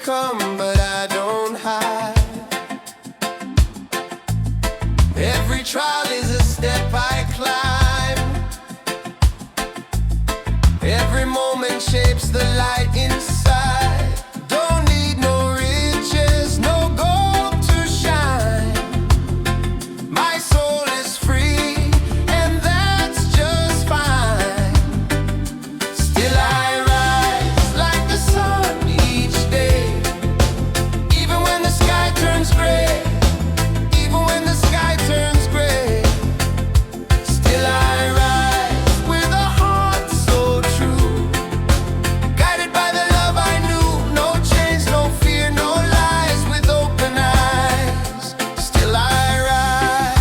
come, but I don't hide. Every trial is a step I climb. Every moment shapes the light inside. Don't need no riches, no gold to shine. My soul is free, and that's just fine. Still I rise like the sun each day, even when the sky turns gray. Even when the sky turns gray, still I rise with a heart so true, guided by the love I knew. No chains, no fear, no lies, with open eyes. Still I rise.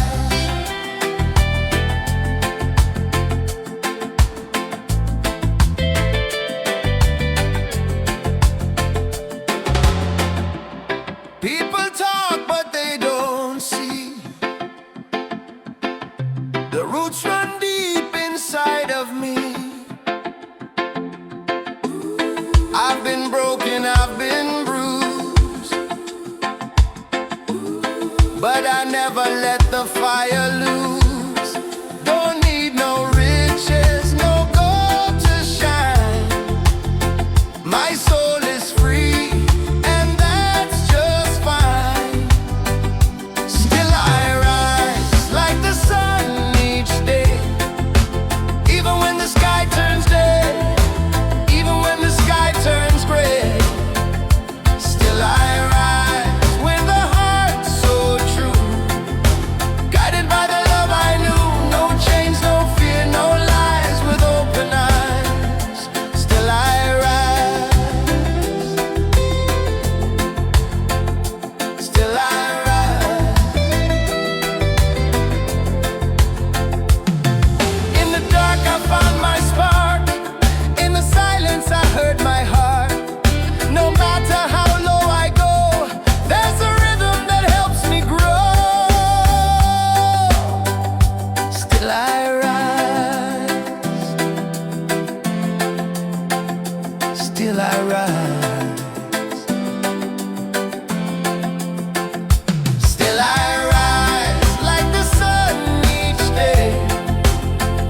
People talk, but they don't see. The roots run deep inside of me. I've been broken, I've been bruised, but I never let the fire lose. Don't need no riches, no gold to shine. My soul is free, and that's just fine. Still I rise like the sun each day, even when the sky turns day, even when the sky turns gray. Still I rise with a heart so true, guided by the love I knew. No chains, no fear, no lies, with open eyes. Still I rise. Still I rise. In the dark I found my spark. In the silence I heard my heart. No matter how low I go, there's a rhythm that helps me grow. Still I rise. Still I rise. Still I rise like the sun each day,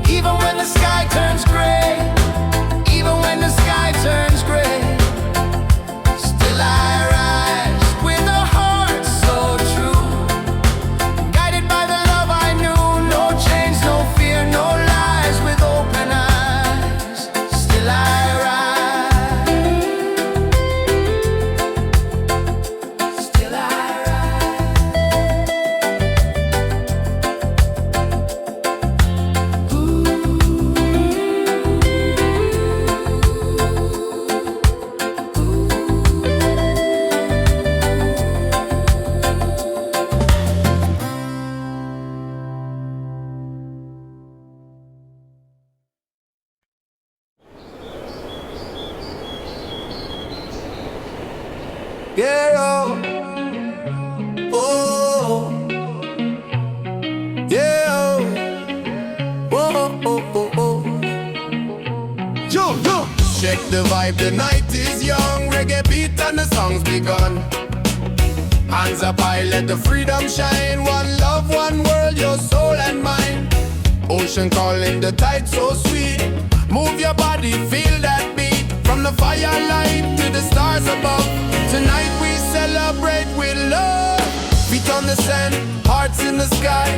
even when the sky turns gray, even when the sky turns gray. Still I rise with a heart so true, guided by the love I knew. No chains, no fear, no lies, with open eyes. Still I rise. Still I yeah, oh, oh, yeah, oh, oh, oh, oh, oh. Yo, yo. Check the vibe, the night is young. Reggae beat and the song's begun. Hands up high, let the freedom shine. One love, one world, your soul and mine. Ocean calling, the tide so sweet. Move your body, feel that beat. From the firelight to the stars above, tonight we celebrate with love. Feet on the sand, hearts in the sky.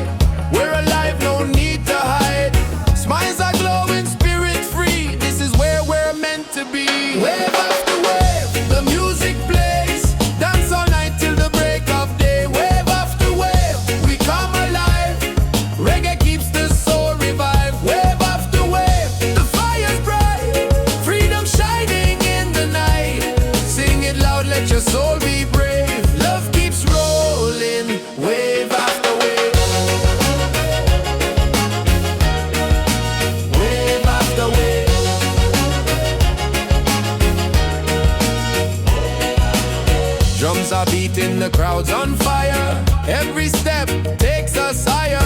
We're alive, no need to hide. Smiles are glowing, spirit free. This is where we're meant to be. Wave after wave, the music plays. Dance all night till the break of day. Wave after wave, we come alive. Reggae keeps the soul revived. Wave after wave, the fire's bright. Freedom shining in the night. Sing it loud, let your soul be brave. Love keeps rolling, wave after wave. Wave after wave. Drums are beating, the crowd's on fire. Every step takes us higher.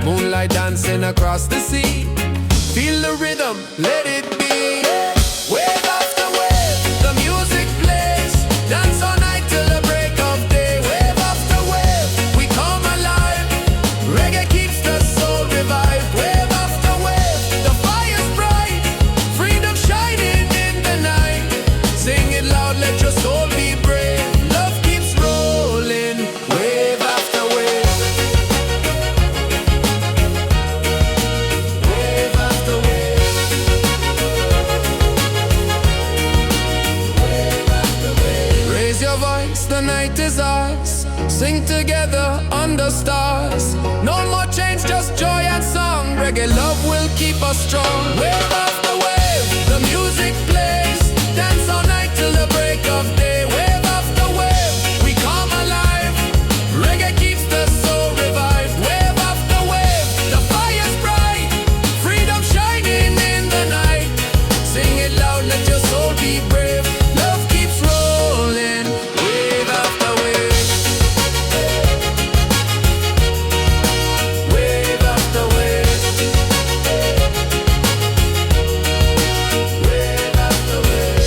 Moonlight dancing across the sea. Feel the rhythm, let it be. Wave after wave, the music plays. Dance on Raise your voice, the night is ours. Sing together under stars. No more change, just joy and song. Reggae love will keep us strong. Wave after wave, the music plays. Dance all night till the break of day. Wave after wave, we come alive. Reggae keeps the soul revived. Wave after wave, the fire's bright. Freedom shining in the night. Sing it loud, let your soul be brave. Love keeps rolling. Wave after wave. Wave after wave. Wave after wave.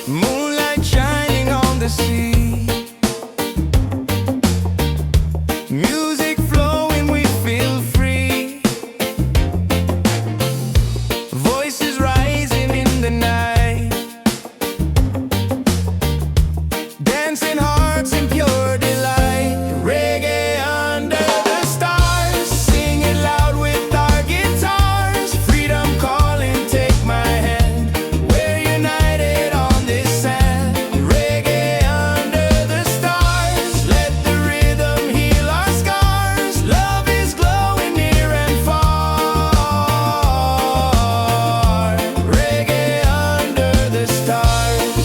Moonlight shining on the sea. Music flowing, we feel free. Voices rising in the night. Dancing hearts in pure delight. Reggae under the stars. Sing it loud with our guitars. Freedom calling, take my hand. We're united on this sand. Reggae under the stars. Let the rhythm heal our scars. Love is glowing near and far. Reggae under the stars.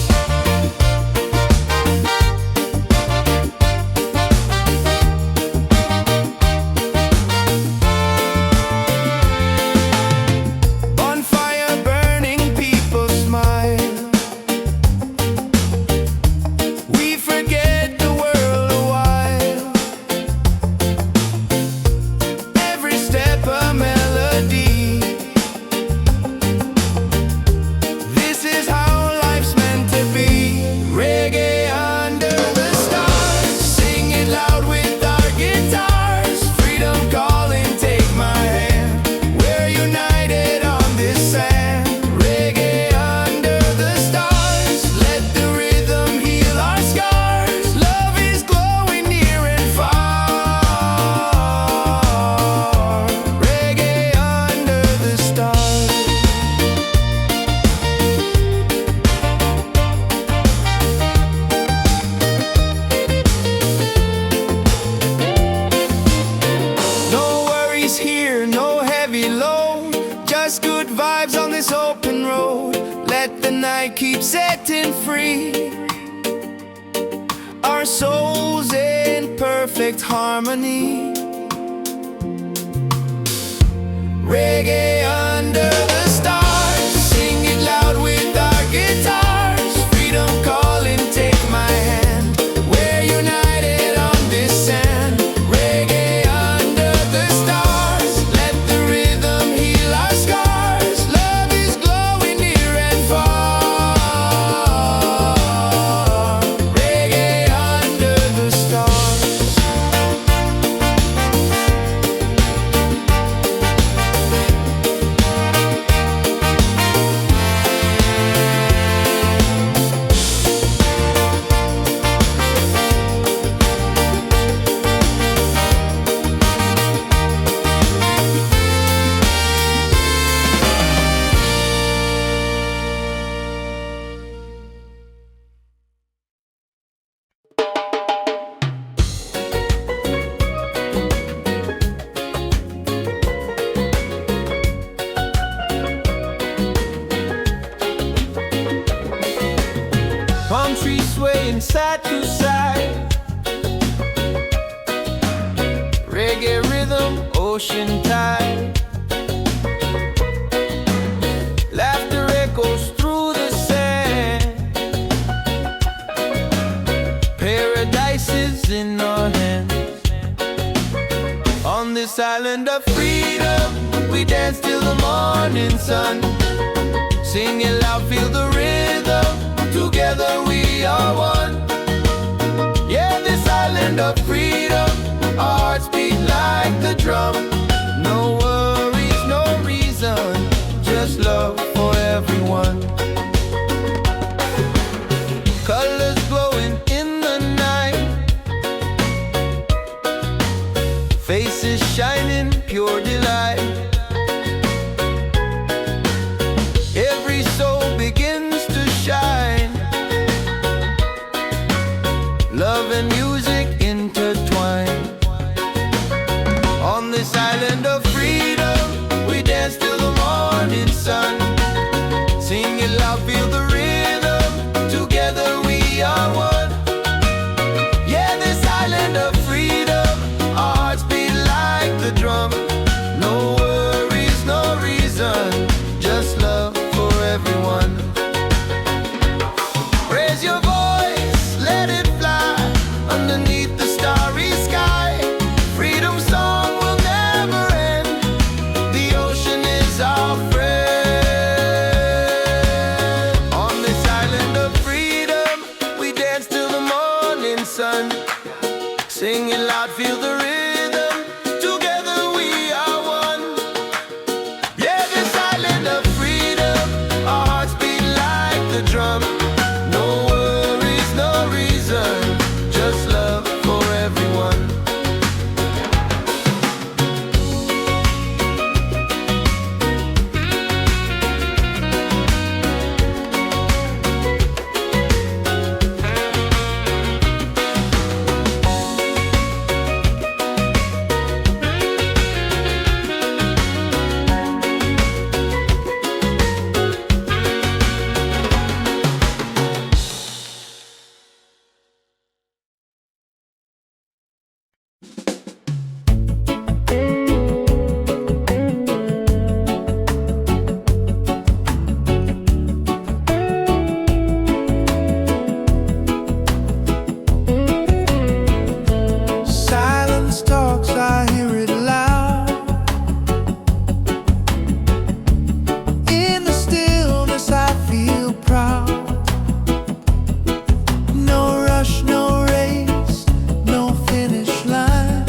Bonfire burning, people smile. We forget the world a while. Every step a melody. This is how life's meant to be. Reggae under the stars. Sing it loud with our guitars. Freedom calling, take my hand. We're united on this sand. Reggae under the stars. Let the rhythm heal our scars. Love is glowing near and far. Reggae under the stars. No worries here, no heavy load. Just good vibes on this open road. Let the night keep setting free. Our souls in perfect harmony. Reggae under the stars. Sing it loud with our guitars. Freedom calling, take my hand. We're united on this sand. Reggae under the stars. Let the rhythm heal our scars. Love is glowing near and far. Reggae under the stars. Palm trees swaying side to side. Reggae rhythm, ocean tide. Laughter echoes through the sand. Paradise is in our hands. On this island of freedom, we dance till the morning sun. Sing it loud, feel the rhythm. Together we are one. Yeah, this island of freedom. Our hearts beat like the drum. No worries, no reason, just love for everyone. Colors glowing love and music intertwined. On this island of freedom, we dance till the morning sun. Sing it loud, feel the rhythm, together we are one. Yeah, this island of freedom, our hearts beat like the drum. No worries, no reason, just love for everyone. Raise your voice, let it fly underneath the starry sky. Freedom song will never end, the ocean is our friend. On this island of freedom, we dance till the morning sun. Sing it loud, feel the rhythm, together we are one. Yeah, this island of freedom, our hearts beat like the drum. No worries, no reason, just love for everyone. Silence talks, I hear it loud. In the stillness I feel proud. No rush, no race, no finish line.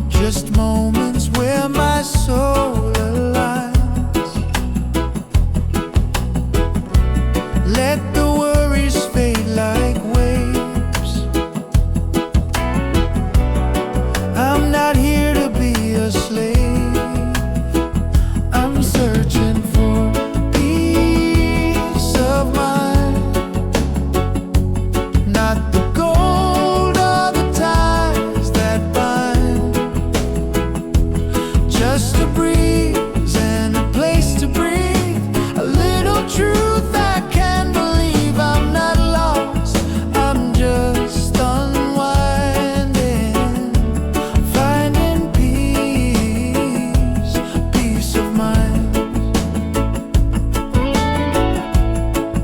Just moments where my soul aligns. Let the worries fade like waves. I'm not here to be a slave. I'm searching for peace of mind. Not the gold or the ties that bind. Just a breeze and a place to breathe. A little truth I can believe. I'm not lost, I'm just unwinding. Finding peace, peace of mind.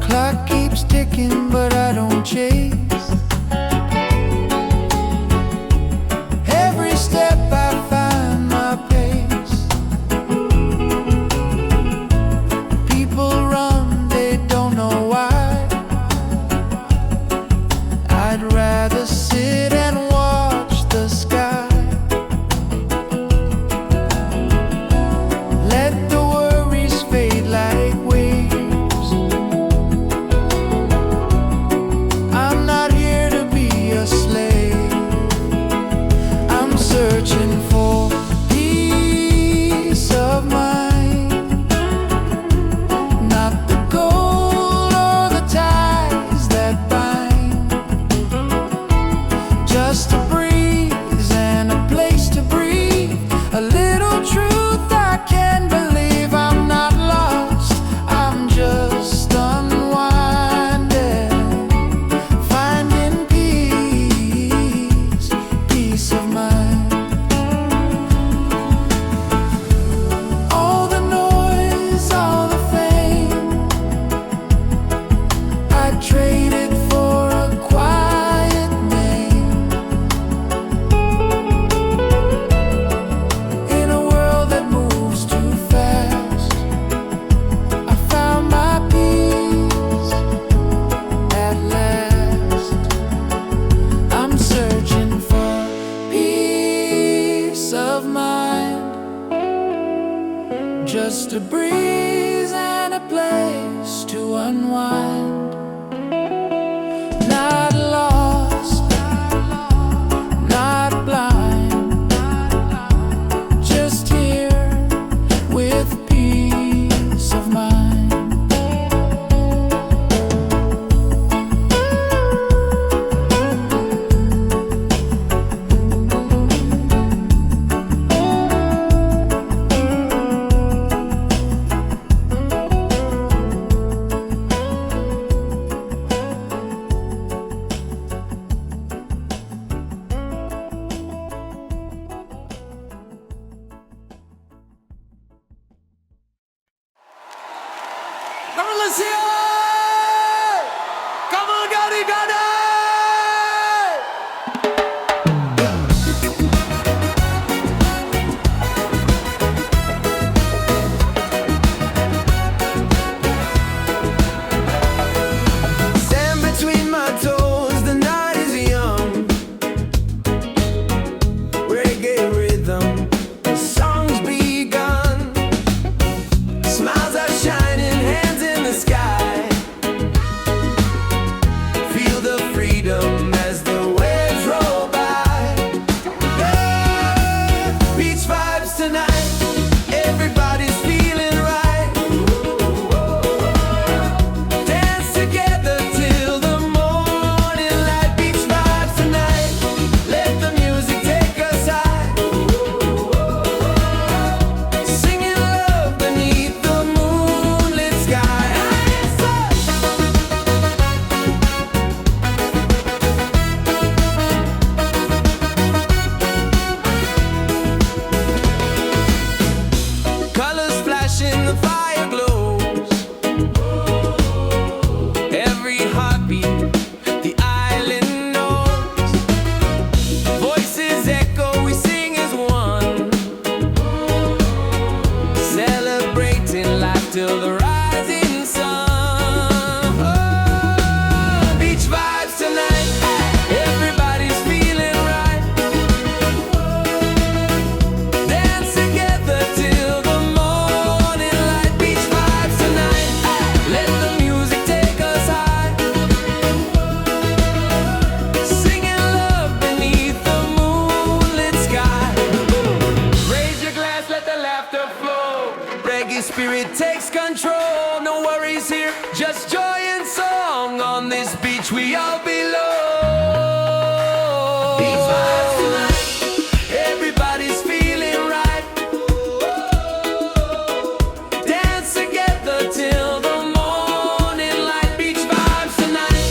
Clock keeps ticking, but I don't chase. Every step I find my pace. People run, they don't know why. I'd rather sit and watch the sky. Let the worries fade like waves. I'm not here to be a slave. I'm searching for peace of mind. Not the gold or the ties that bind. Just a breeze and a place to breathe. A little truth I can believe. I'm not lost, I'm just unwinding. Finding peace, peace of mind. All the noise, all the fame, I traded for a quiet name. In a world that moves too fast, I found my peace at last. I'm searching for peace of mind. Just a breeze and a place to unwind. Not lost, not blind. Just here with peace of mind. all below. These vibes tonight, everybody's feeling right. Dance together till the morning light. Beach vibes tonight,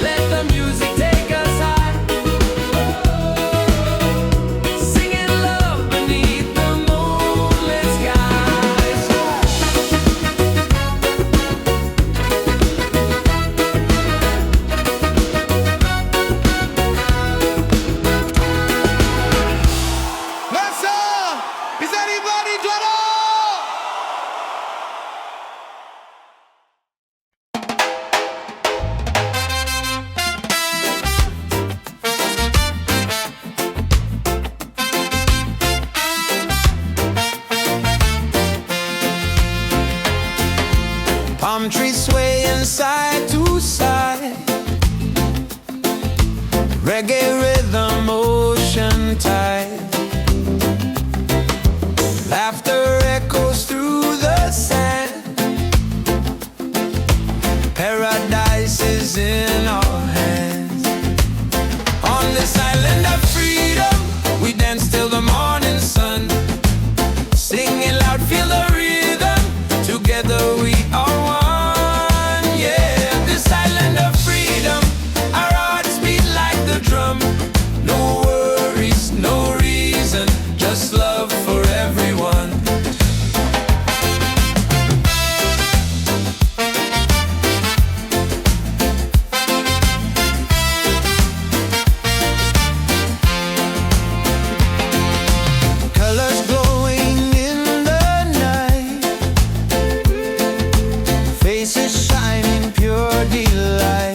let the music take us high. Singing love beneath the moonlit skies. Rasta, is anybody done? Palm trees swaying side to side. Reggae rhythm, ocean tide. Laughter echoes through the sand. Paradise is in our hands. On this island of freedom, we dance till the morning sun. Singing loud, feel the rhythm. Together we are one. Yeah, this island of freedom, our hearts beat like the drum. No worries, no reason, just love for everyone. Colors glowing in the night, faces shining pure delight.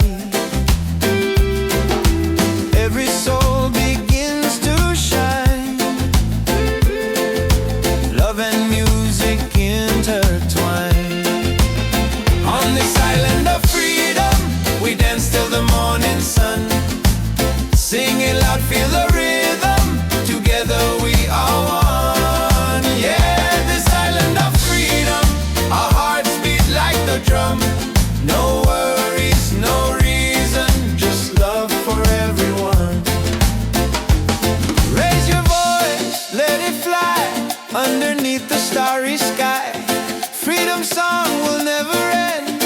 Every soul begins to shine. Love and music intertwine. On this island of freedom, we dance till the morning sun. Singing loud, feel the rhythm. Together we are one. Yeah, this island of freedom, our hearts beat like the drum. No worries, no reason, just love for everyone. Raise your voice, let it fly underneath the starry sky. Freedom song will never end.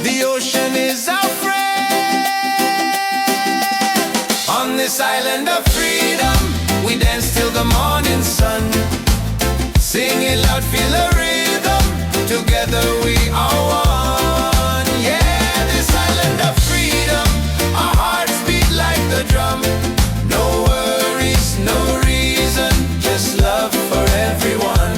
The ocean is our friend. On this island of freedom, we dance till the morning sun. Singing loud, feel the rhythm. Together we are one. Yeah, this island of freedom, our hearts beat like the drum. No worries, no reason, just love for everyone.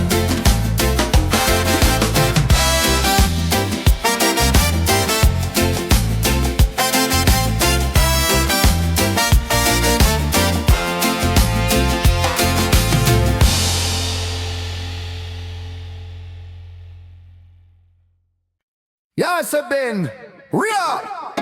Yes, I've been real.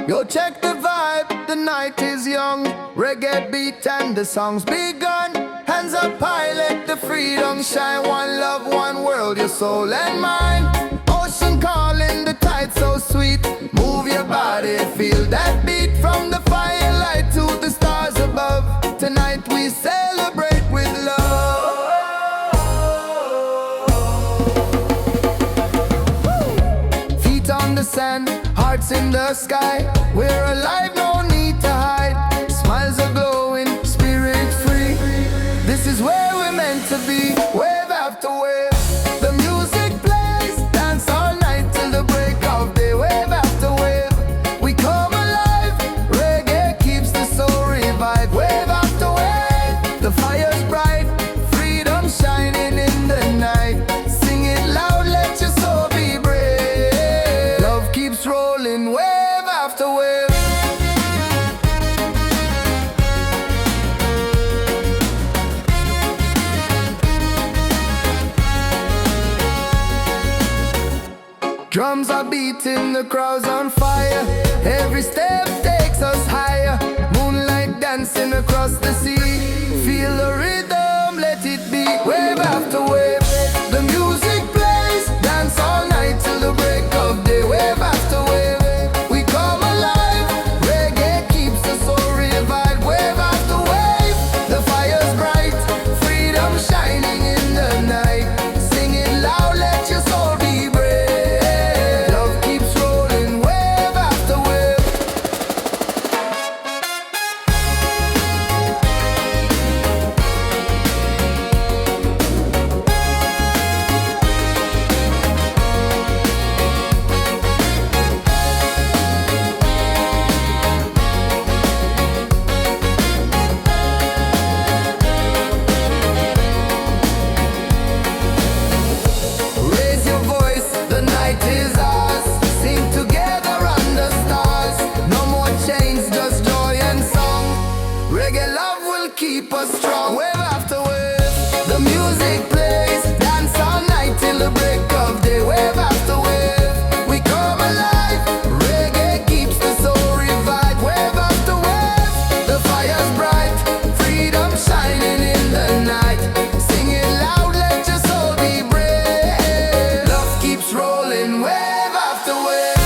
Yo, check the vibe, the night is young. Reggae beat and the song's begun. Hands up high, let the freedom shine. One love, one world, your soul and mind. Ocean calling, the tide so sweet. Move your body, feel that beat. From the firelight to the stars above. Tonight we celebrate with love. Feet on the sand, hearts in the sky. We're alive, no need to hide. Smiles are glowing, spirit free. This is where we're meant to be. Wave after wave, the music plays. Dance all night till the break of day. Wave after wave, we come alive. Reggae keeps the soul revived. Wave after wave, the fire's bright. Freedom shining in the night. Sing it loud, let your soul be brave. Love keeps rolling, wave after wave. Drums are beating, the crowd's on fire. Every step takes us higher. Moonlight dancing across the sea. Feel the rhythm, let it be. Wave after wave, the music plays. Dance all night till the break of day. Wave after wave, we come alive. Reggae us strong. Wave after wave, the music plays. Dance all night till the break of day. Wave after wave, we come alive. Reggae keeps the soul revived. Wave after wave, the fire's bright. Freedom shining in the night. Sing it loud, let your soul be brave. Love keeps rolling, wave after wave.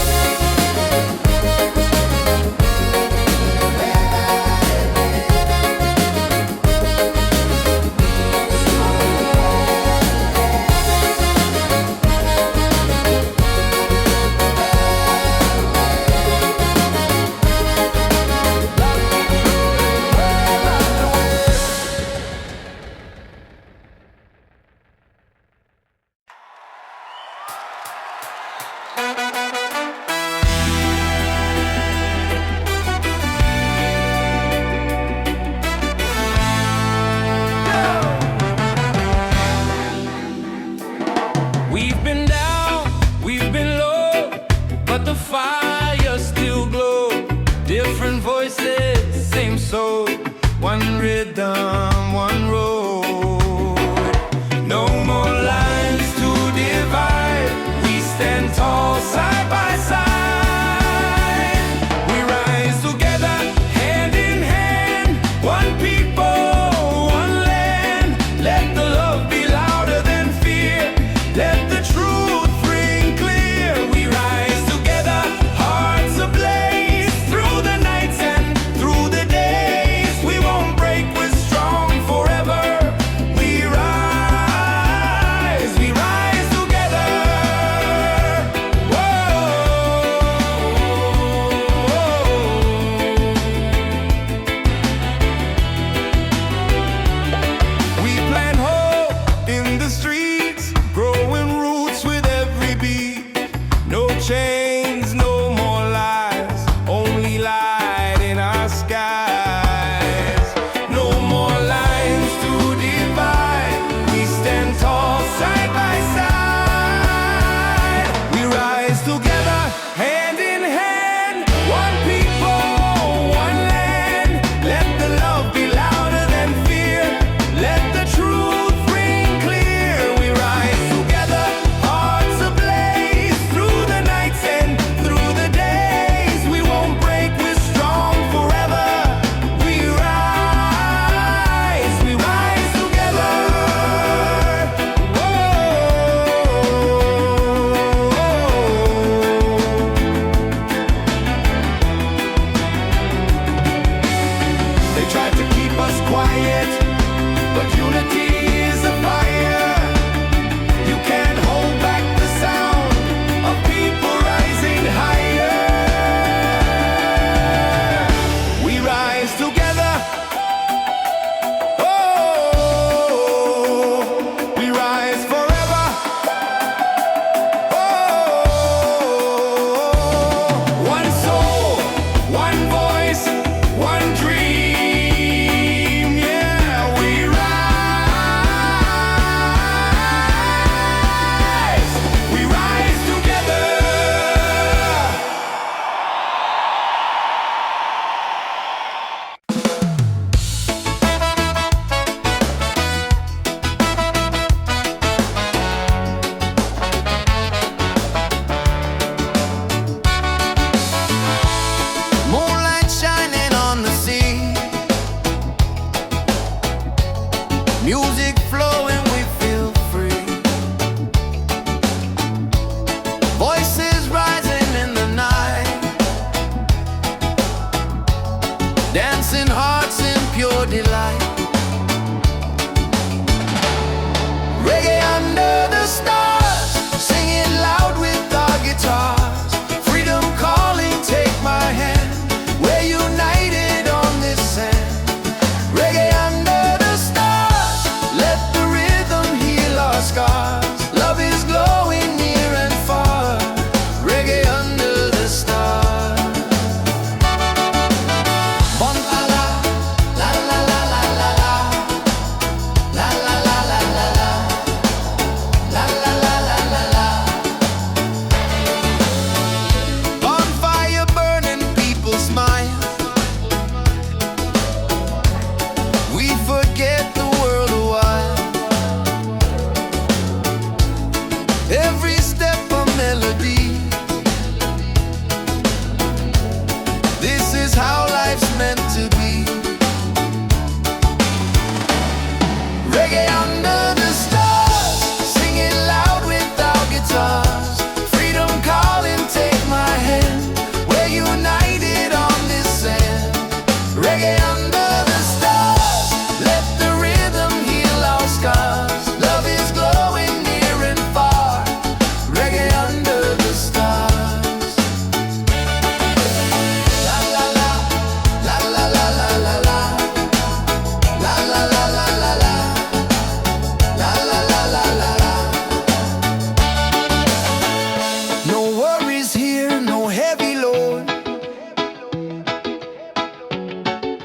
We've been down, we've been low, but the fire still glows. Different voices, same soul. One rhythm, one road. No more lines to divide. We stand tall side by side. We rise together, hand in hand. One people, one land. Let the love be louder than fear. Let the truth ring clear. We rise together, hearts ablaze. Through the nights and through the days, we won't break, we're strong forever. We rise together. We plant hope in the streets, growing roots with every beat. No chains, no more lies, only light in our skies. No more lines to divide. We stand tall side by side. We rise together, hand in hand. One people, one land. Let the love be louder than fear. Let the truth ring clear. We rise together, hearts ablaze. Through the nights and through the days, we won't break, we're strong forever. We rise together. They tried to keep us quiet, but unity is a fire. You can't hold back the sound of people rising higher. We rise together. Oh, we rise forever. Oh, one soul, one voice, one dream. Yeah, we rise together. Moonlight shining on the sea. Music flowing, we feel free. Voices rising in the night. Dancing hearts in pure delight. Reggae under the stars, singing loud with our guitars. Freedom calling, take my hand. We're united on this sand. Reggae under the stars, let the rhythm heal our scars. Love is glowing near and far. Reggae under the stars. Bon la la, la la la la la la.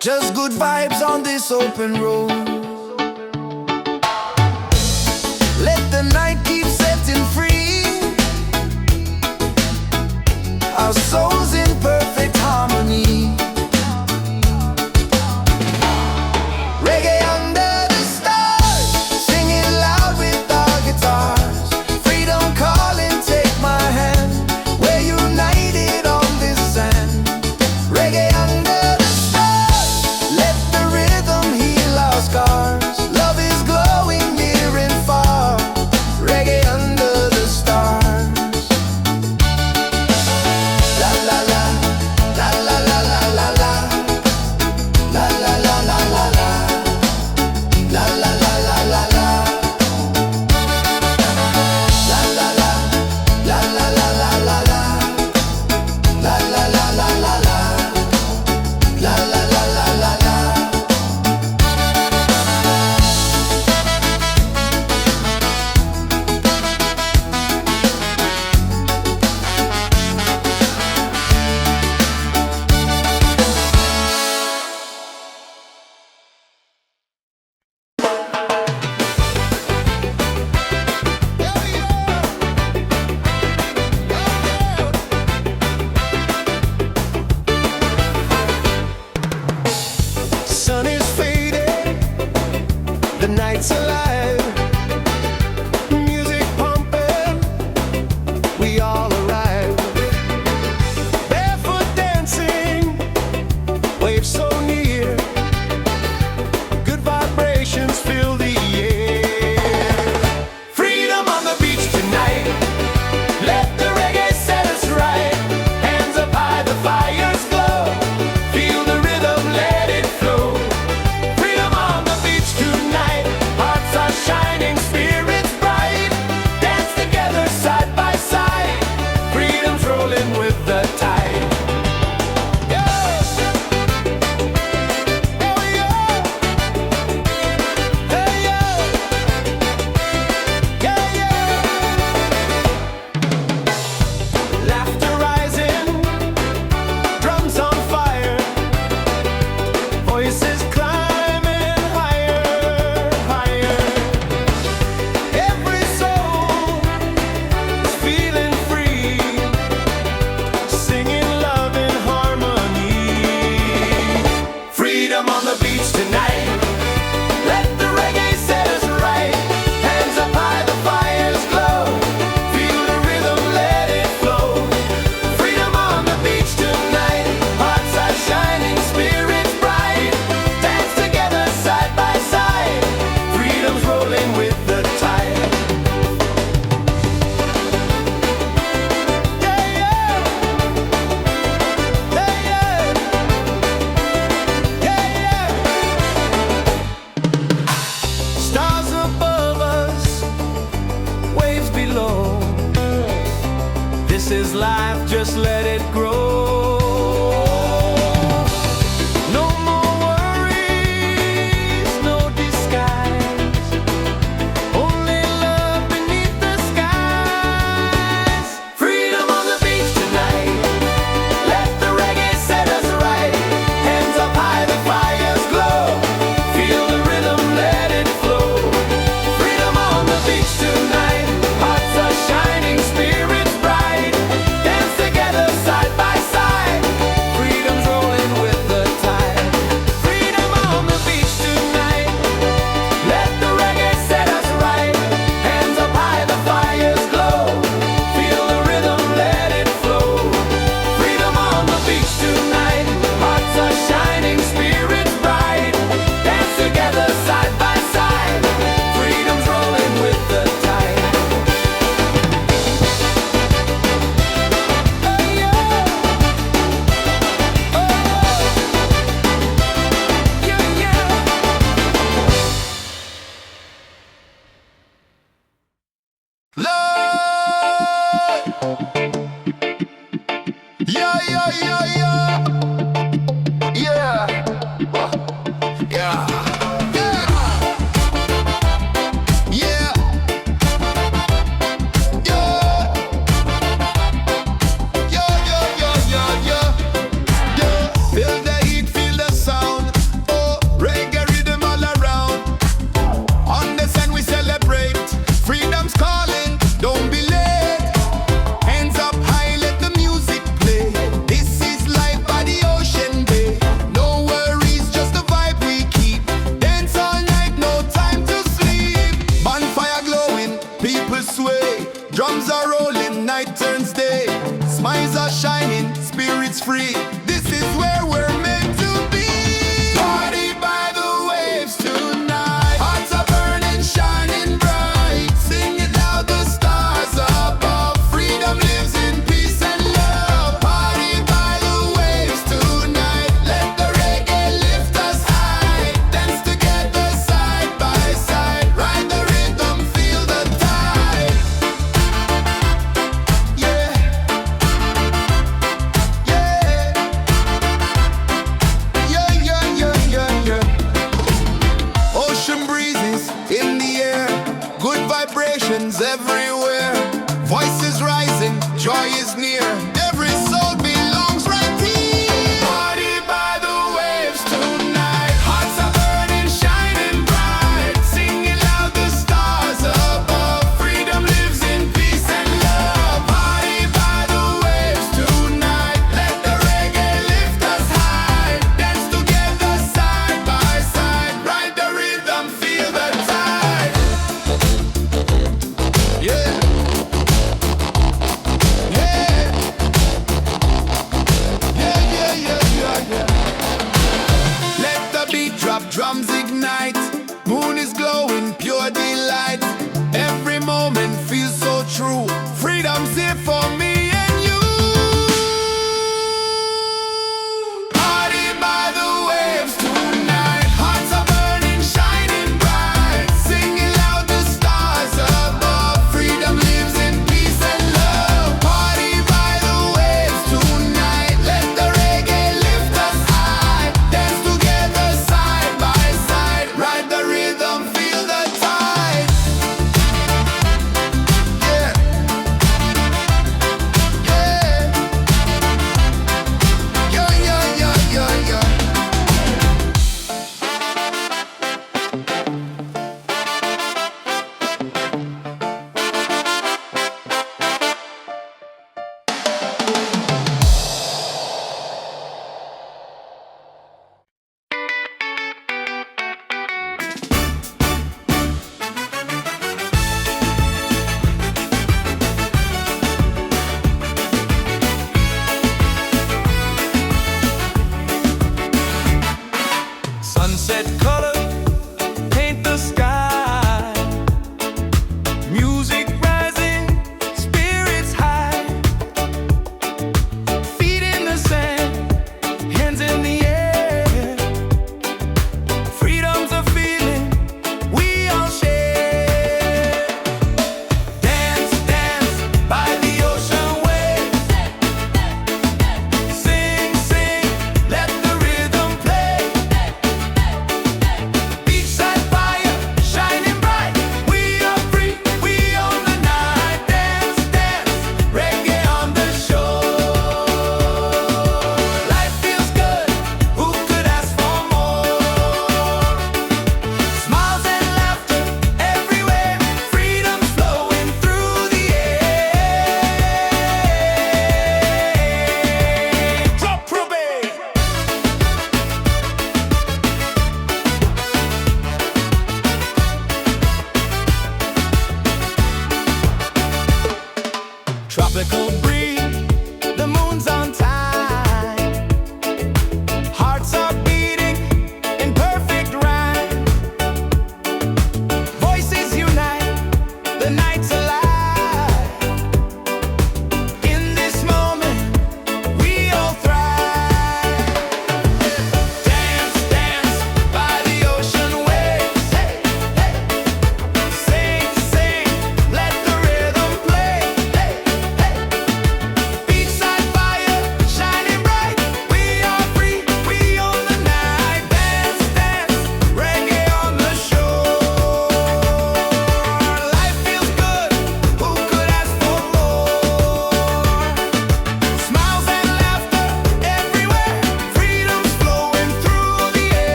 Just good vibes on this open road. Let the night keep setting free, our souls in perfect harmony. Reggae under the stars, singing loud with our guitars. Freedom calling, take my hand. We're united on this sand. Reggae under the stars, let the rhythm heal our scars.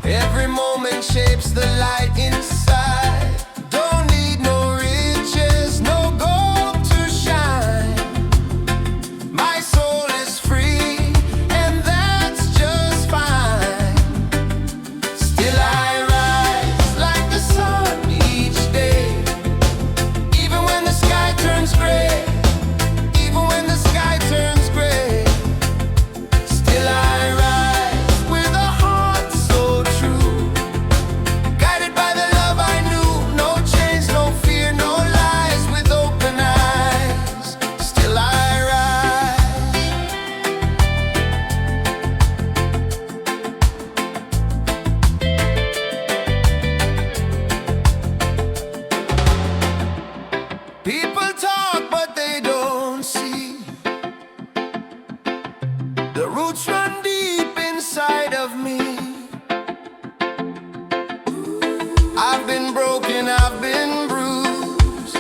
Every moment shapes the light inside. Don't need no riches, no gold to shine. My soul is free, and that's just fine. Still I rise like the sun each day, even when the sky turns gray. Even when the sky turns gray, still I rise with a heart so true, guided by the love I knew. No chains, no fear, no lies, with open eyes. Still I rise. People talk, but they don't see. The roots run deep inside of me. I've been broken, I've been bruised,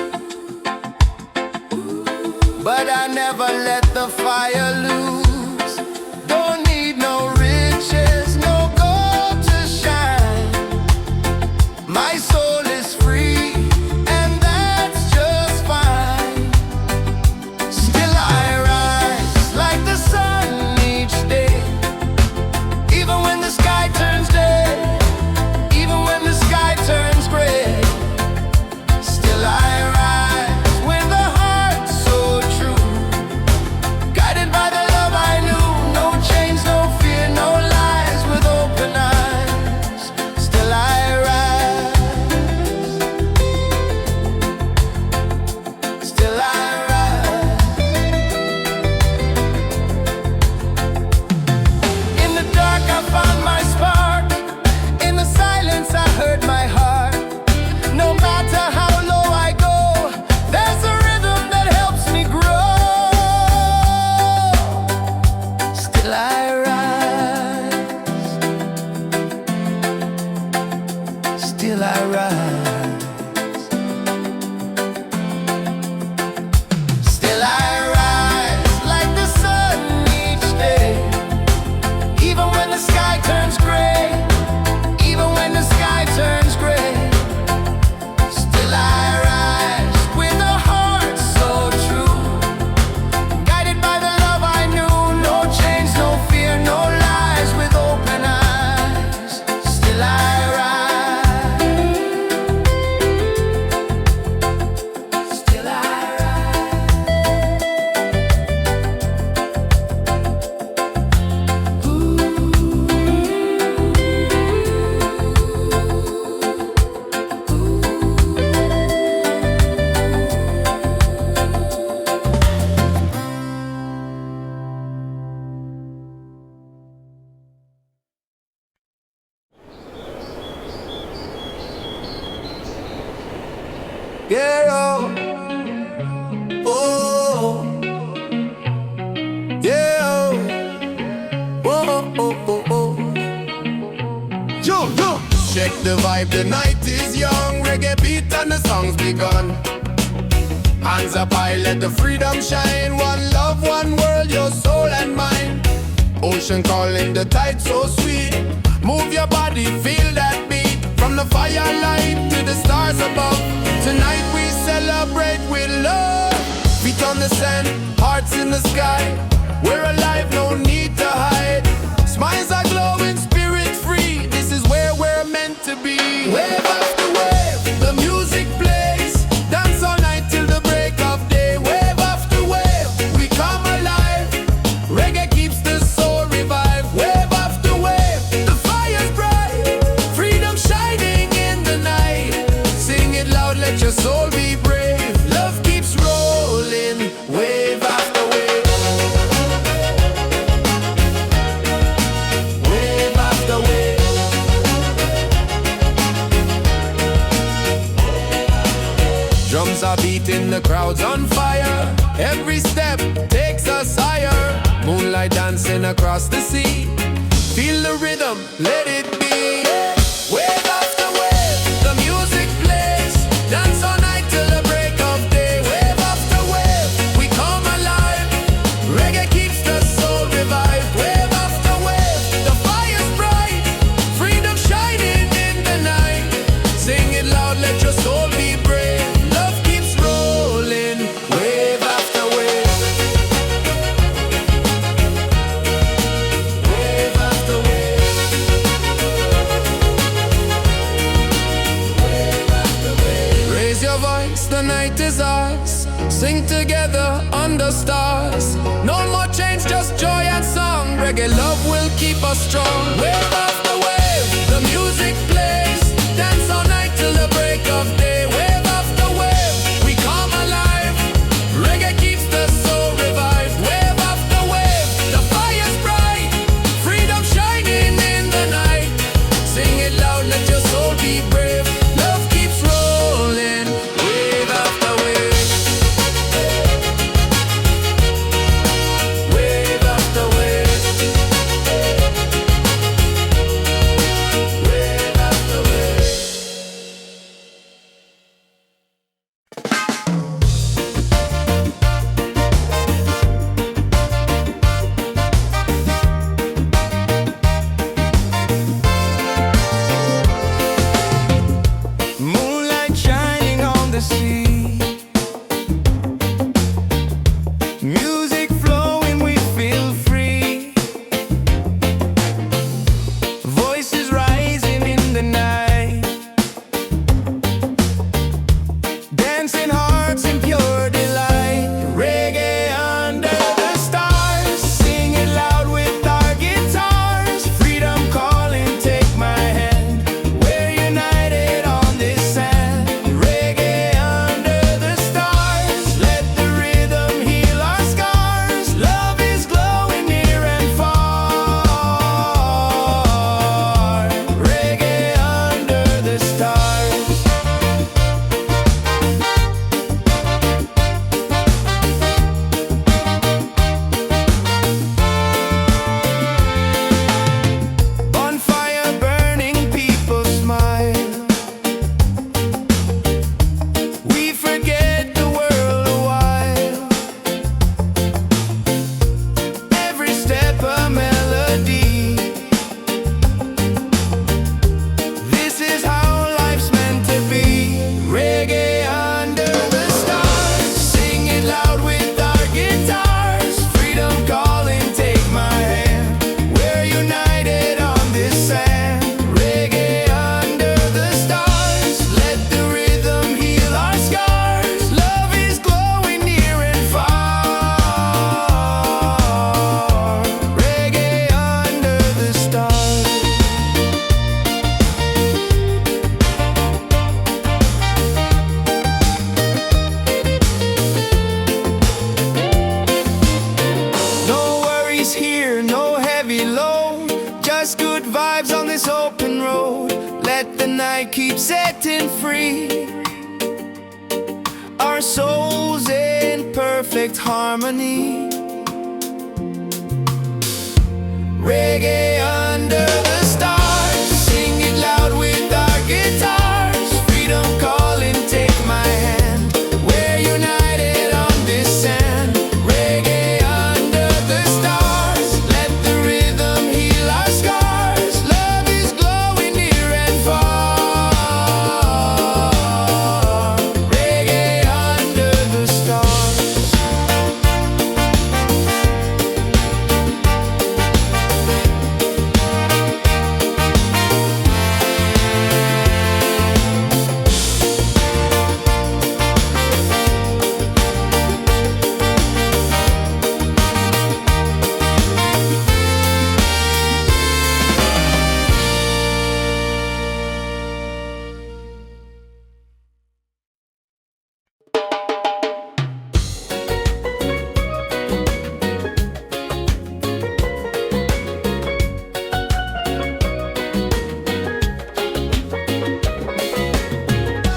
but I never let the fire lose. Don't need no riches, no gold to shine. My soul is free, and that's just fine. Still I rise like the sun each day, even when the sky turns day, even when the sky turns gray. Still I rise with a heart so true, guided by the love I knew. No chains, no fear, no lies, with open eyes. Still I rise. Still I rise. In the dark I found my spark, in the silence I heard my heart. No matter how low I go, there's a rhythm that helps me grow. Still I rise. Still I rise. Still I rise like the sun each day, even when the sky turns gray, even when the sky turns gray. Still I rise with a heart so true, guided by the love I knew. No chains, no fear, no lies, with open eyes. Still I rise. Still I Yeah, oh, oh, yeah, oh, oh, oh, oh, oh. Yo, yo. Check the vibe, the night is young. Reggae beat and the song's begun. Hands up high, let the freedom shine. One love, one world, your soul and mine. Ocean calling, the tide so sweet. Move your body, feel that beat. From the firelight to the stars above, tonight we celebrate with love. Feet on the sand, hearts in the sky. We're alive, no need to hide. Smiles are glowing, spirit free. This is where we're meant to be. Wave after wave, the music plays. Dance all night till the break of day. Wave after wave, we come alive. Reggae keeps the soul revived. Wave after wave, the fire's bright. Freedom shining in the night. Sing it loud, let your soul be brave. Love keeps rolling, wave after wave. Wave after wave. Drums are beating, the crowd's on fire. Every step takes us higher. Moonlight dancing across the sea. Feel the rhythm, let it be. Wave after wave, the music plays. Dance all night till the break of day. Wave after wave, we come alive. Reggae keeps the soul revived. Wave after wave, the fire's bright. Freedom shines. sing together under stars. No more change, just joy and song. Reggae love will keep us strong. Wave after wave, the music plays. Dance all night till the break of day. Wave after wave, we come alive. Reggae keeps the soul revived. Wave after wave, the fire's bright. Freedom shining in the night. Sing it loud, let your soul be brave. Love keeps rolling. Wave after wave. Wave after wave. Wave after wave. Moonlight shining on the sea, music flowing, we feel free. Voices rising in the night, dancing hearts in pure delight. Reggae under the stars, sing it loud with our guitars. Freedom calling, take my hand. We're united on this sand. Reggae under the stars, let the rhythm heal our scars. Love is glowing near and far. Reggae under the stars. Bonfire burning, people smile. We forget the world a while. Every step a melody. This is how life's meant to be. Reggae under the stars, sing it loud with our guitars. Freedom calling, take my hand. We're united on this sand. Reggae under the stars, let the rhythm heal our scars. Love is glowing near and far. Reggae under the stars. No worries here, no heavy load. Just good vibes on this open road. Let the night keep setting free. Our souls in perfect harmony. Reggae under the stars, sing it loud with our guitars. Freedom calling, take my hand. We're united on this sand. Reggae under the stars, let the rhythm heal our scars. Love is glowing near and far. Reggae under the stars.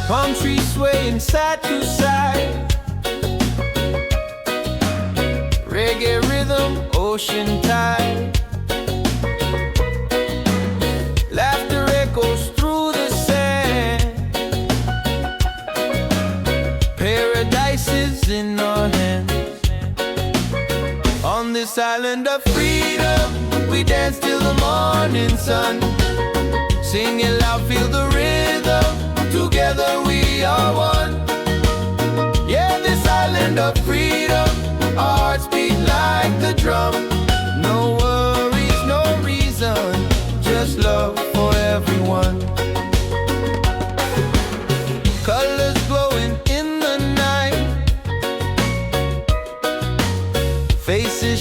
Palm trees swaying side to side. Reggae rhythm, ocean tide. Laughter echoes through the sand. Paradise is in our hands. On this island of freedom, we dance till the morning sun. Sing it loud, feel the rhythm. Together we are one. Yeah, this island of freedom, our hearts beat like the drum. No worries, no reason, just love for everyone. Colors glowing in the night,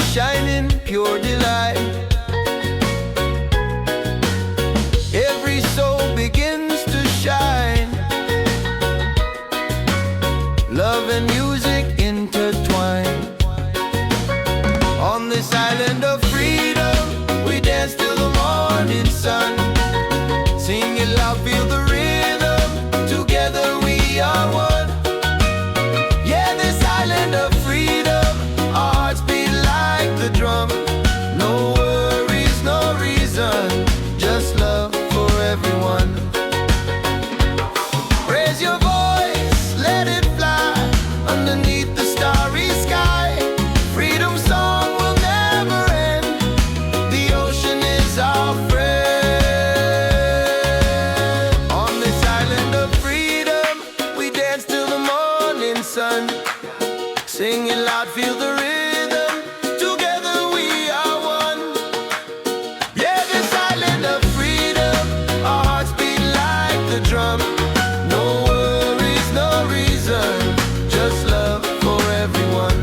shining, pure delight. Every soul begins to shine. Love and music intertwine. On this island of freedom, we dance till the morning sun. Sing it loud, feel the rhythm. Together we are one. Yeah, this island of freedom, our hearts beat like the drum. No worries, no reason, just love for everyone. Raise your voice, let it fly underneath the starry sky. Freedom song will never end. The ocean is our friend. On this island of freedom, we dance till the morning sun. Sing it loud, feel the rhythm. Together we are one. Yeah, this island of freedom, our hearts beat like the drum. No worries, no reason, just love for everyone.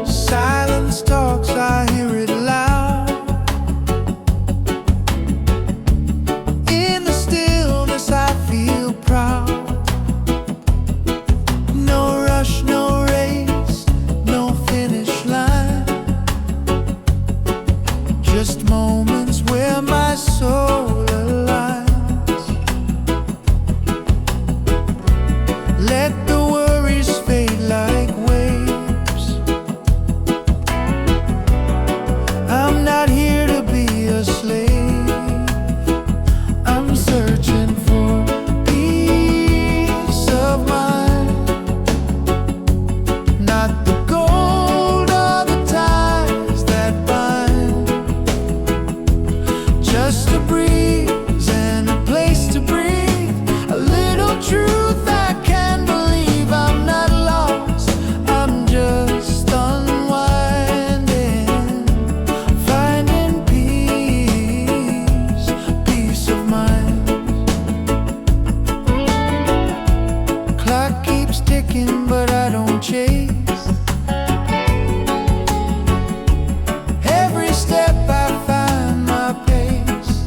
Silence talks, I hear it loud. In the stillness I feel proud. No rush, no race, no finish line. Just moments where my soul aligns. Let the worries fade like waves. I'm not here to be a slave. I'm searching for peace of mind. Not the gold or the ties that bind. Just a breeze and a place to breathe. A little truth I can believe. I'm not lost, I'm just unwinding. Finding peace, peace of mind. Clock keeps ticking, but I don't chase. Every step I find my pace.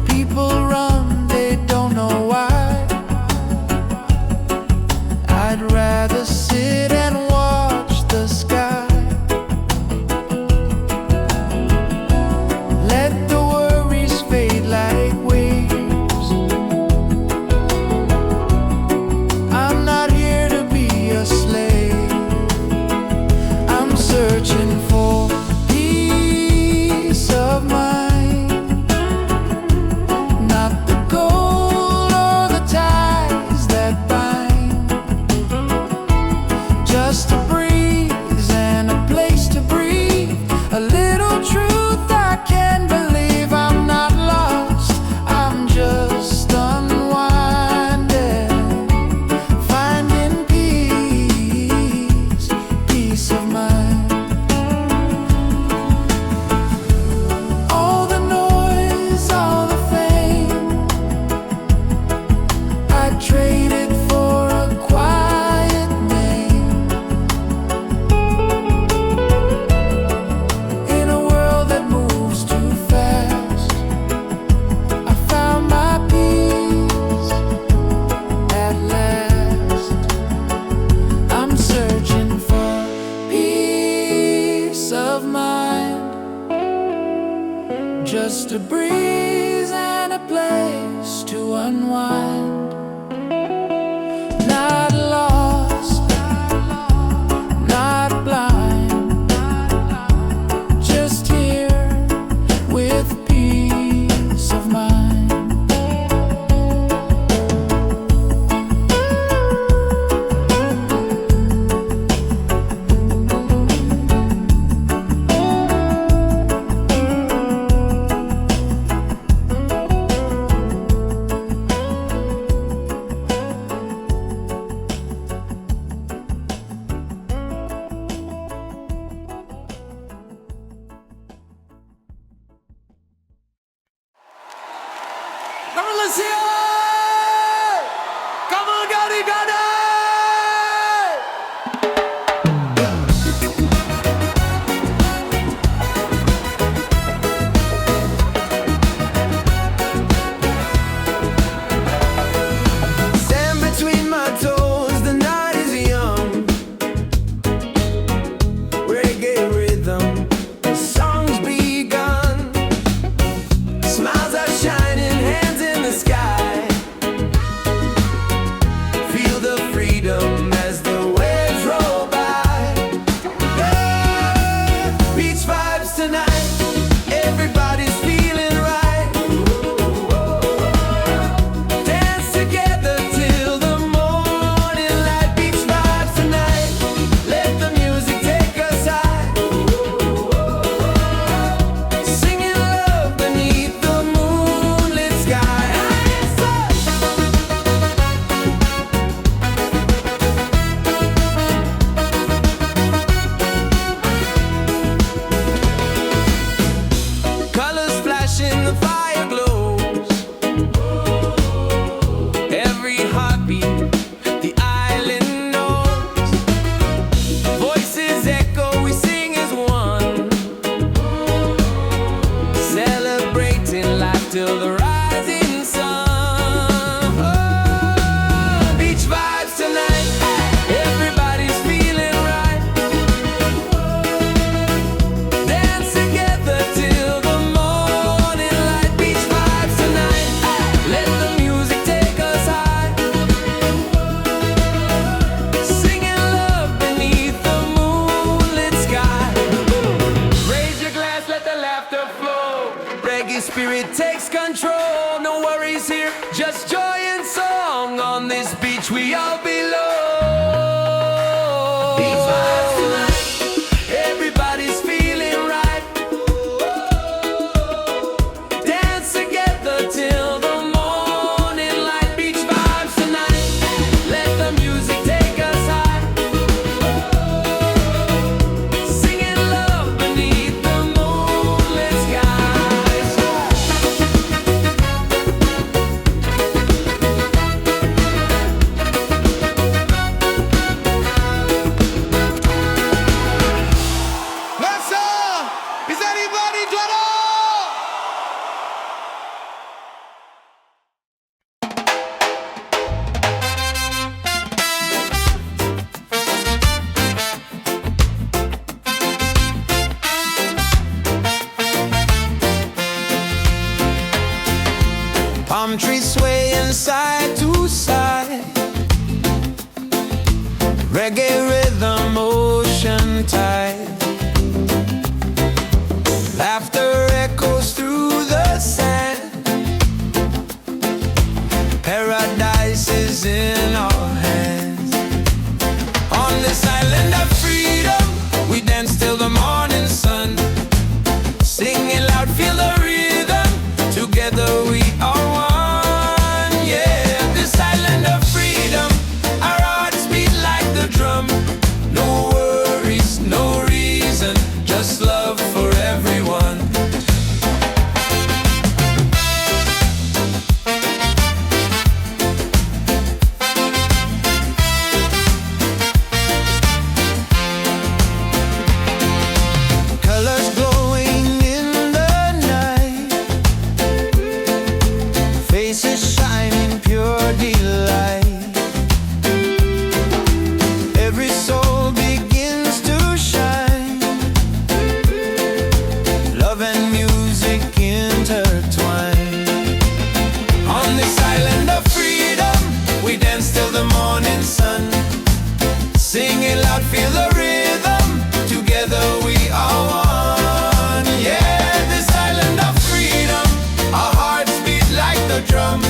People run, they don't know why. I'd rather sit and watch the sky. Let the worries fade like waves. I'm not here to be a slave. I'm searching for peace of mind. Not the gold or the ties that bind. Just a breeze and a place to breathe. A little truth I can believe. I'm not lost, I'm just unwinding. Finding peace, peace of mind. All the noise, all the fame, I traded for a quiet name. In a world that moves too fast, I found my peace at last. I'm searching for peace of mind. Just a breeze and a place to unwind. Not lost, not blind, Come on, let's hear it! Come on, Gotti, Gotti! Sand between my toes, the night is young. Reggae rhythm, the song's begun. Smiles are shining, hands in the sky. Feel the freedom as the waves roll by. Yeah, beach vibes tonight, everybody's feeling right. Dance together till the morning light. Beach vibes tonight, let the music take us high. Singing love beneath the moonlit sky. Colors flashing, the fire glows. Every heartbeat, the island knows. Voices echo, we sing as one. Celebrating life till the rising sun. Oh, beach vibes tonight, everybody's feeling right. Dance together till the morning light. Beach vibes tonight, let the music take us high. Singing love beneath the moonlit sky. Raise your glass, let the laughter flow. Reggae spirit takes control. No worries here, just joy and song. On this beach we all belong. Beach vibes tonight, everybody's feeling right. Dance together till the morning light. Beach vibes tonight, let the music take us high. Singing love beneath the moonlit skies. Let's is anybody done? Palm trees swaying side to side. Reggae rhythm, ocean tide. Laughter echoes through the sand. Paradise is in our hands. On this island of freedom, we dance till the morning sun. Singing loud, feel the rhythm. Together we are one. Yeah, this island of freedom, our hearts beat like the drum. No worries, no reason, just love for everyone. Colors glowing in the night, faces shining pure delight. Every soul begins to shine. Love and music intertwine. On this island of freedom, we dance till the morning sun. Singing loud, feel the rhythm. Together we are one. Yeah, this island of freedom, our hearts beat like the drum.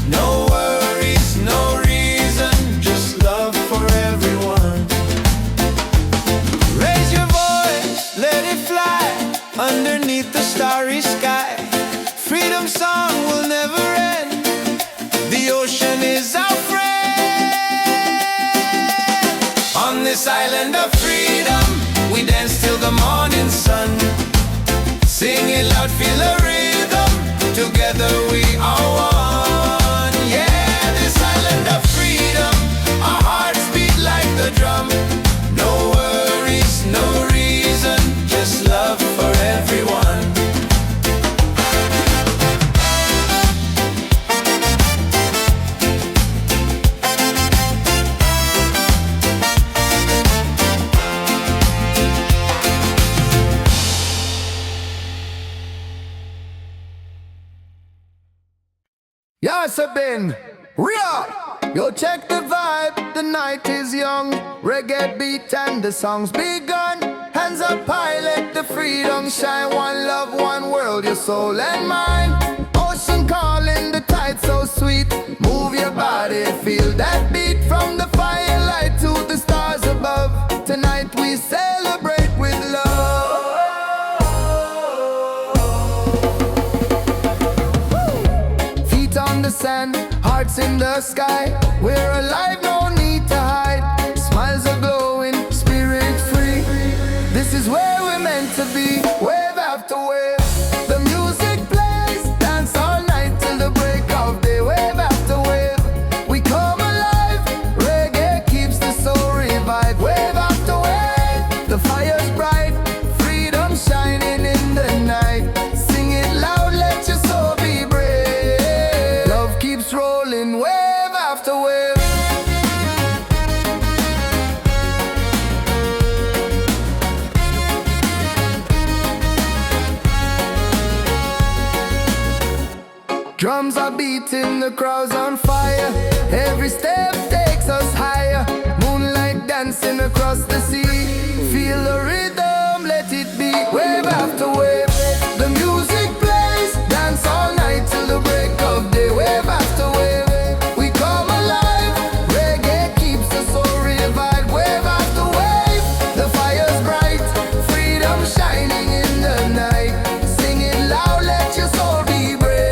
No worries, no reason, just love for everyone. Raise your voice, let it fly underneath the starry sky. Freedom song will never end. The ocean is our friend. On this island of freedom, we dance till the morning sun. Sing it loud, feel the rhythm. Together we are one. Yes, I've been real. Yo, check the vibe, the night is young. Reggae beat and the song's begun. Hands up high, let the freedom shine. One love, one world, your soul and mind. Ocean calling, the tide so sweet. Move your body, feel that beat. From the firelight to the stars above. Tonight we celebrate with love. Feet on the sand, hearts in the sky. We're alive, no need to hide. Smiles are glowing, spirit free. This is where we're meant to be. Wave after wave, the music plays. Dance all night till the break of day. Wave after wave, we come alive. Reggae keeps the soul revived. Wave after wave, the fire's bright. Freedom shining in the night. Sing it loud, let your soul be brave. Love keeps rolling, wave after wave. Drums are beating, the crowd's on fire. Every step takes us higher. Moonlight dancing across the sea. Feel the rhythm, let it be. Wave after wave, the music plays. Dance all night till the break of day. Wave after wave, we come alive. Reggae keeps the soul revived. Wave after wave, the fire's bright. Freedom shining in the night. Sing it loud, let your soul be brave.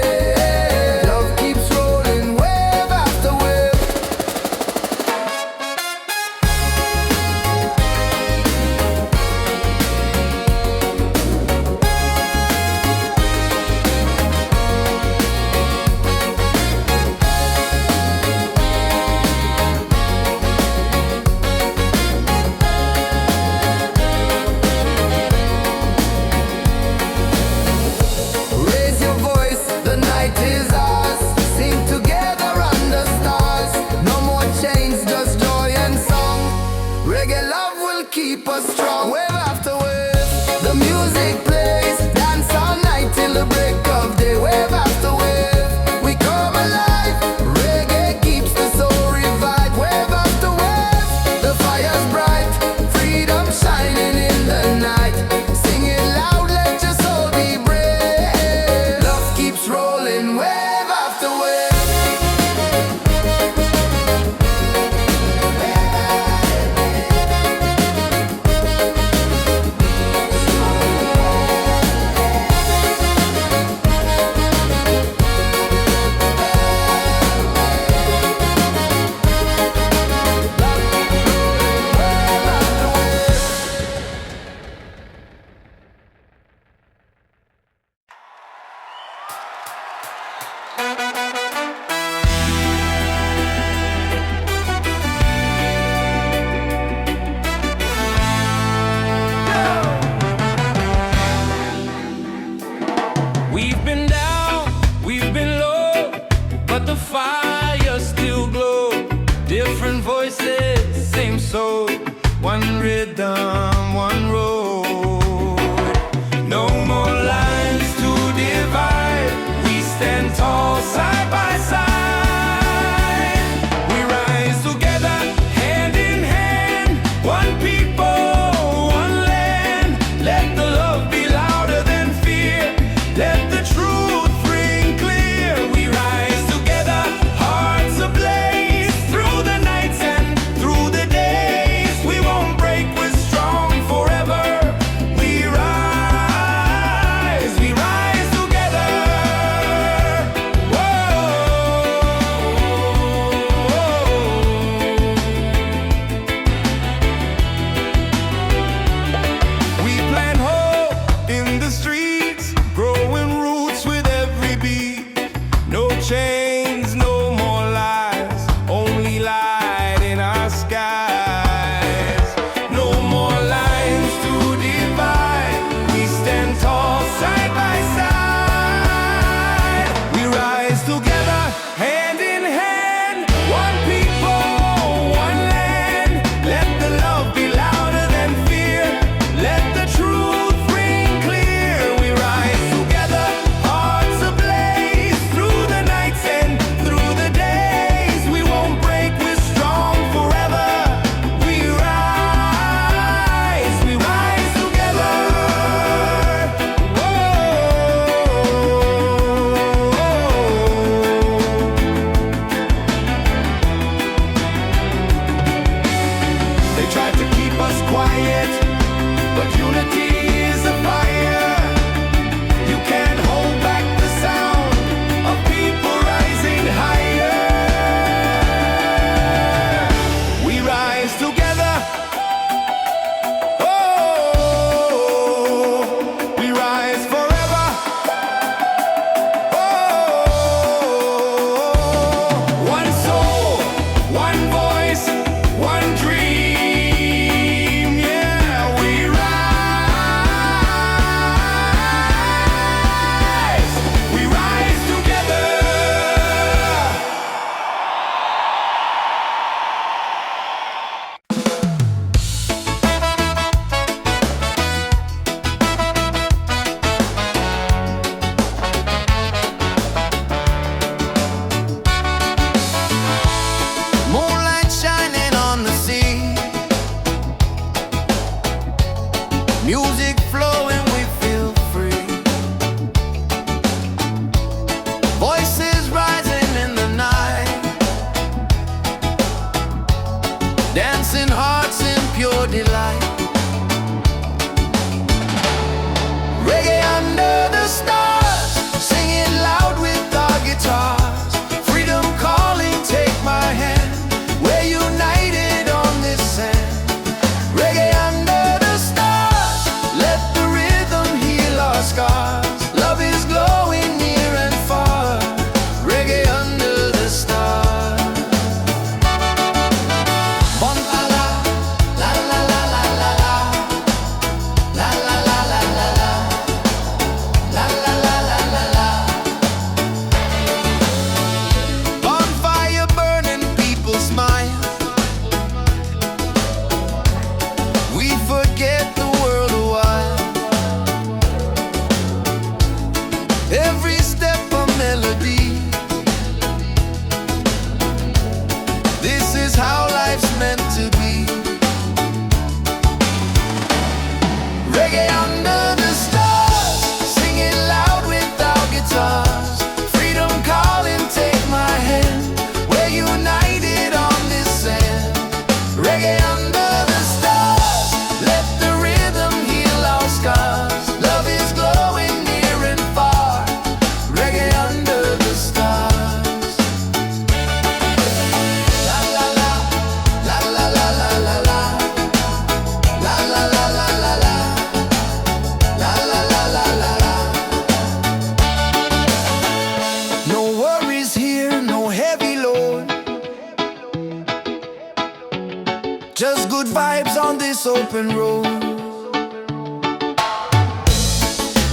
vibes on this open road.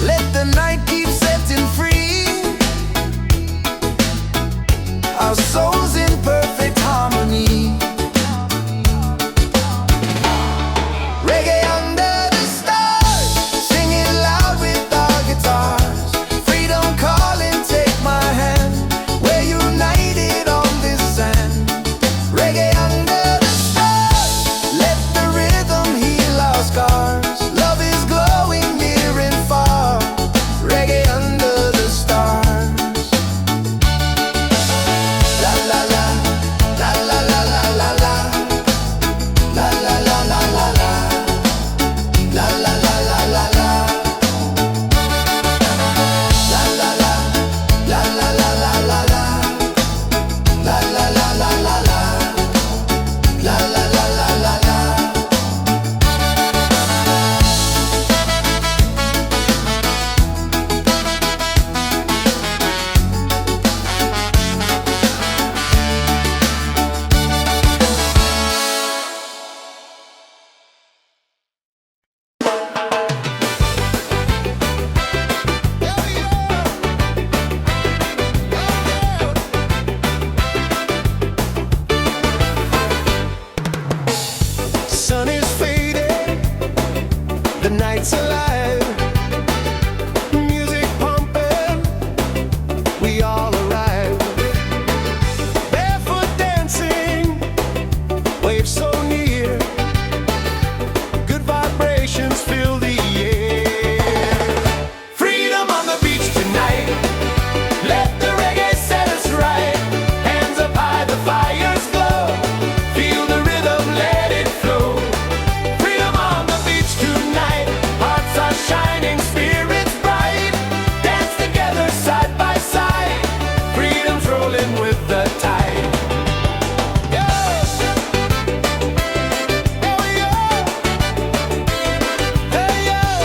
Let the night keep setting free, our souls in perfect harmony. Reggae under the stars, singing loud with our guitars. Freedom calling, take my hand, we're united on this sand. Reggae under the stars, let the rhythm heal our scars. Love is glowing near and far. Reggae under the stars. La la la, la la la la la la, la la la la la la, la la la la la la, la la la, la la la la la la, la la la la la la, la la la la la la. Sun is fading, the night's alive, music pumping, we all arrive. Barefoot dancing, waves so near, good vibrations fill the air. Freedom on the beach tonight, let the reggae set us right. Hands up high, the fires glow, feel the rhythm, let it flow. Freedom on the beach tonight, hearts are shining, spirits bright. Dance together side by side, freedom's rolling with the tide. Yeah. Oh yeah. Hey yeah.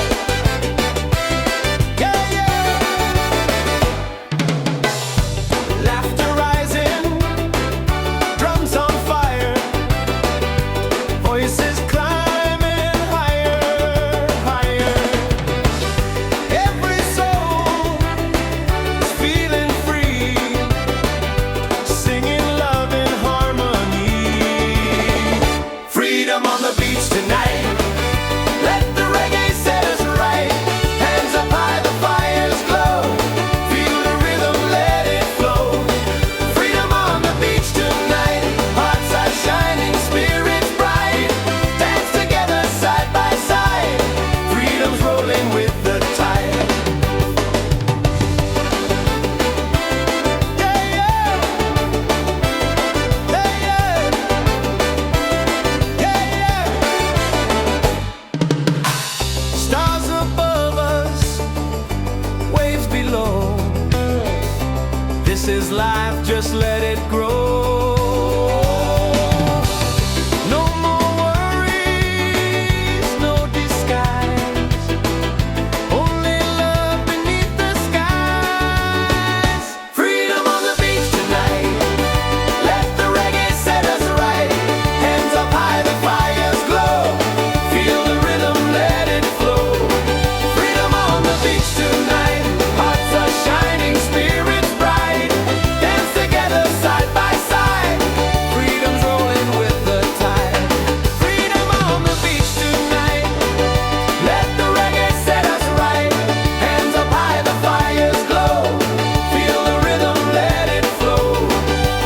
Yeah yeah. Laughter rising, drums on fire, voices climbing higher, higher. Every soul is feeling free, singing love in harmony. Freedom on the beach tonight, let the reggae set us right. Hands up high, the fires glow, feel the rhythm, let it flow. Freedom on the beach tonight, hearts are shining, spirits bright. Dance together side by side, freedom's rolling with the tide. Yeah yeah. Hey yeah. Yeah yeah. Stars above us, waves below. This is life, just let it grow. No more worries, no disguise, only love beneath the skies. Freedom on the beach tonight, let the reggae set us right. Hands up high, the fires glow, feel the rhythm, let it flow. Freedom on the beach tonight, hearts are shining, spirits bright. Dance together side by side, freedom's rolling with the tide. Freedom on the beach tonight, let the reggae set us right. Hands up high, the fires glow, feel the rhythm, let it flow.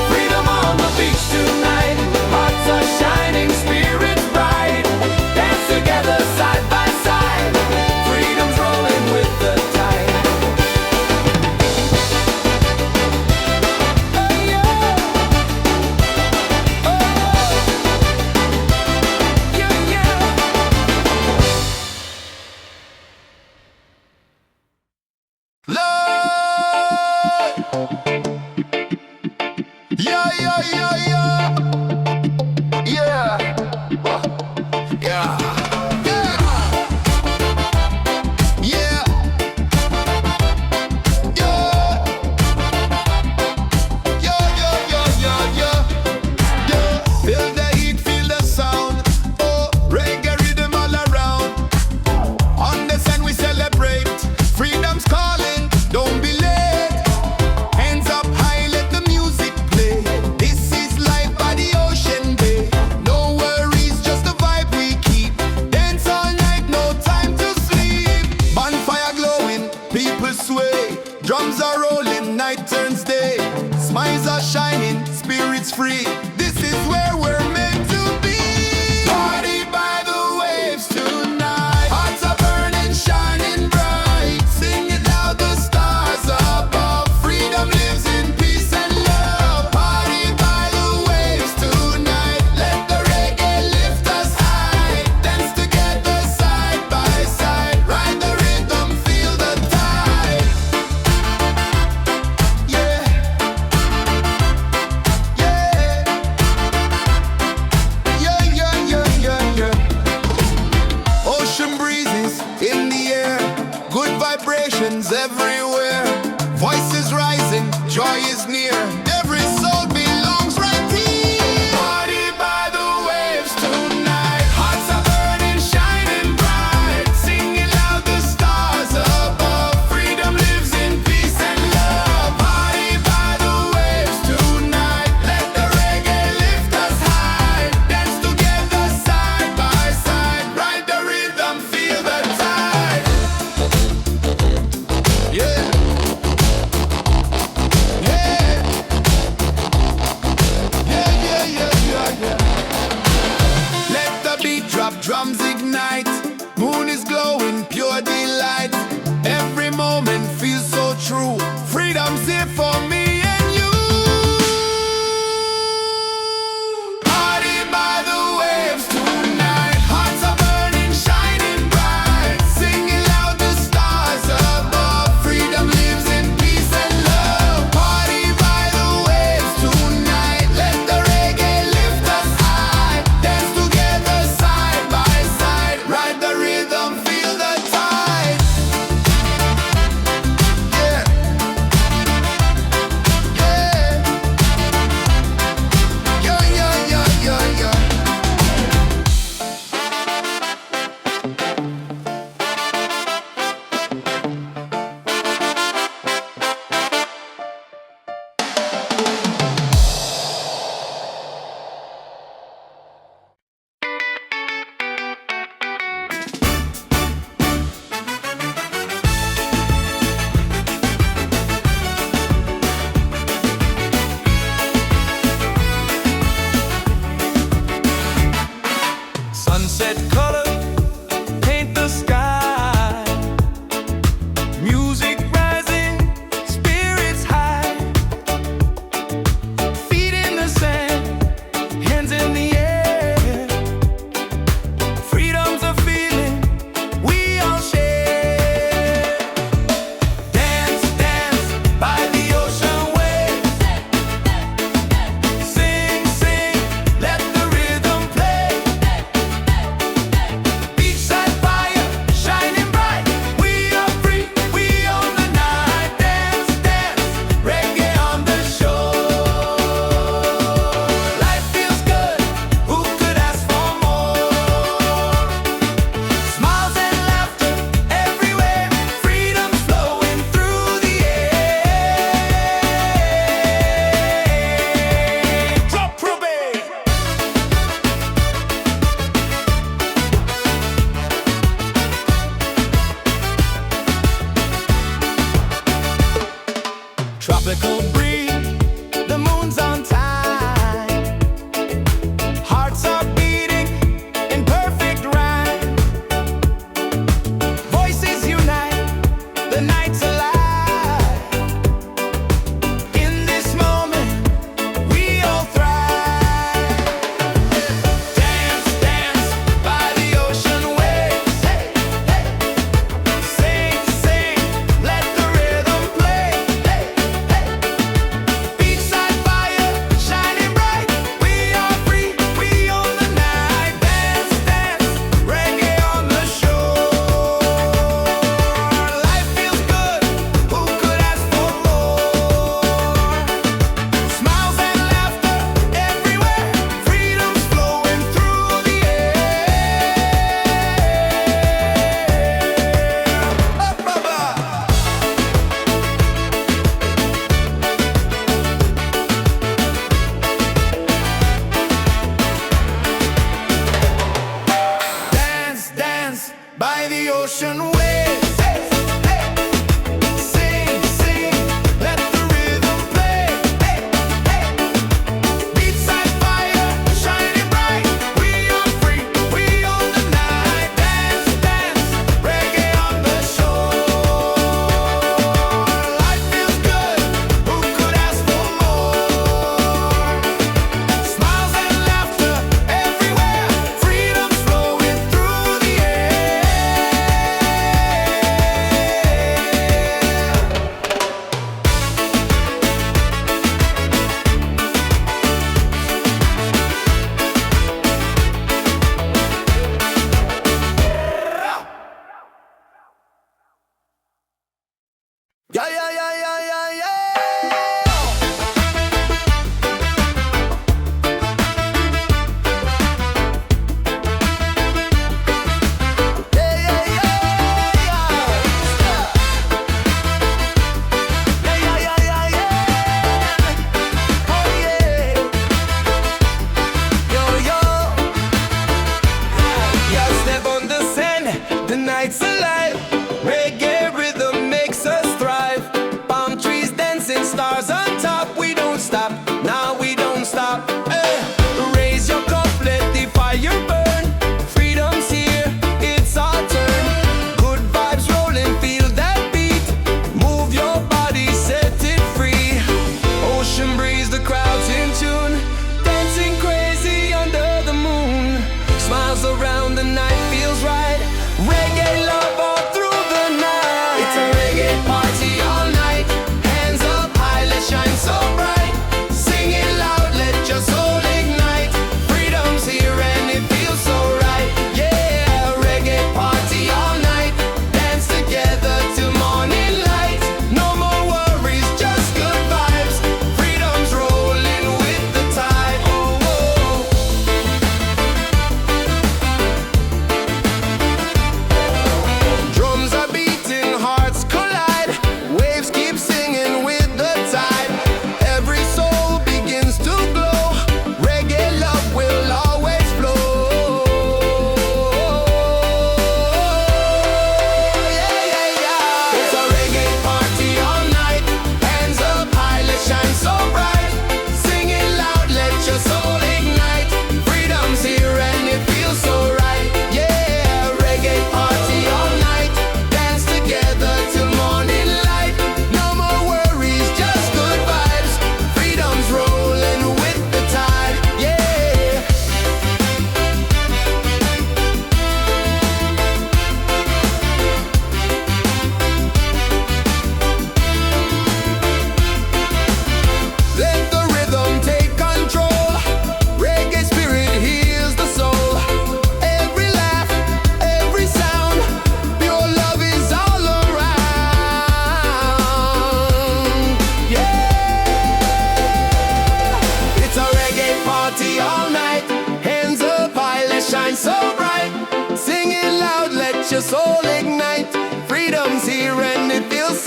Freedom on the beach tonight, hearts are shining, spirits bright. Dance together side by side, freedom's rolling with the tide. Oh yeah. Oh yeah yeah. Lord, yeah yeah yeah yeah, yeah, yeah, yeah, yeah, yeah, yeah, yeah, yeah, yeah. Feel the heat, feel the sound. Oh, rolling, night turns day. Smiles are shining, spirits free. This is where we're meant to be. Party by the waves tonight. Hearts are burning, shining bright. Sing it loud, the stars above. Freedom lives in peace and love. Party by the waves tonight. Let the reggae lift us high. Dance together side by side. Ride the rhythm, feel the tide. Yeah. Yeah. Yeah. Ocean breezes in the air. Good vibrations everywhere. Voices rising, joy is near. Every soul belongs right here. Party by the waves tonight. Hearts are burning, shining bright. Singing loud, the stars above. Freedom lives in peace and love. Party by the waves tonight. Let the reggae lift us high. Dance together side by side. Ride the rhythm, feel the tide. Yeah. Let the beat drop, drums ignite. Moon is glowing, pure delight. Every moment feels so true. Freedom's here for me and you. Party by the waves tonight. Hearts are burning, shining bright. Singing loud, the stars above. Freedom lives in peace and love. Party by the waves tonight. Let the reggae lift us high. Dance together side by side. Ride the rhythm, feel the tide. Yeah. Yeah. Yeah. Sunset color paint the sky. Music rising, spirits high. Feet in the sand, hands in the air. Freedom's a feeling we all share. Dance, dance by the ocean waves. Sing, sing, let the rhythm play. Beachside fire, shining bright. We are free, we own the night. Dance, dance, reggae on the shore. Life feels good, who could ask for more? Smiles and laughter everywhere. Freedom's flowing through the air. Drop probate. Tropical breeze, the moon's on time. Hearts are beating in perfect rhyme. Voices unite, the night's alive. In this moment, we all thrive. Dance, dance by the ocean waves. Hey, hey. Sing, sing, let the rhythm play. Hey, hey.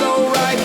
so right.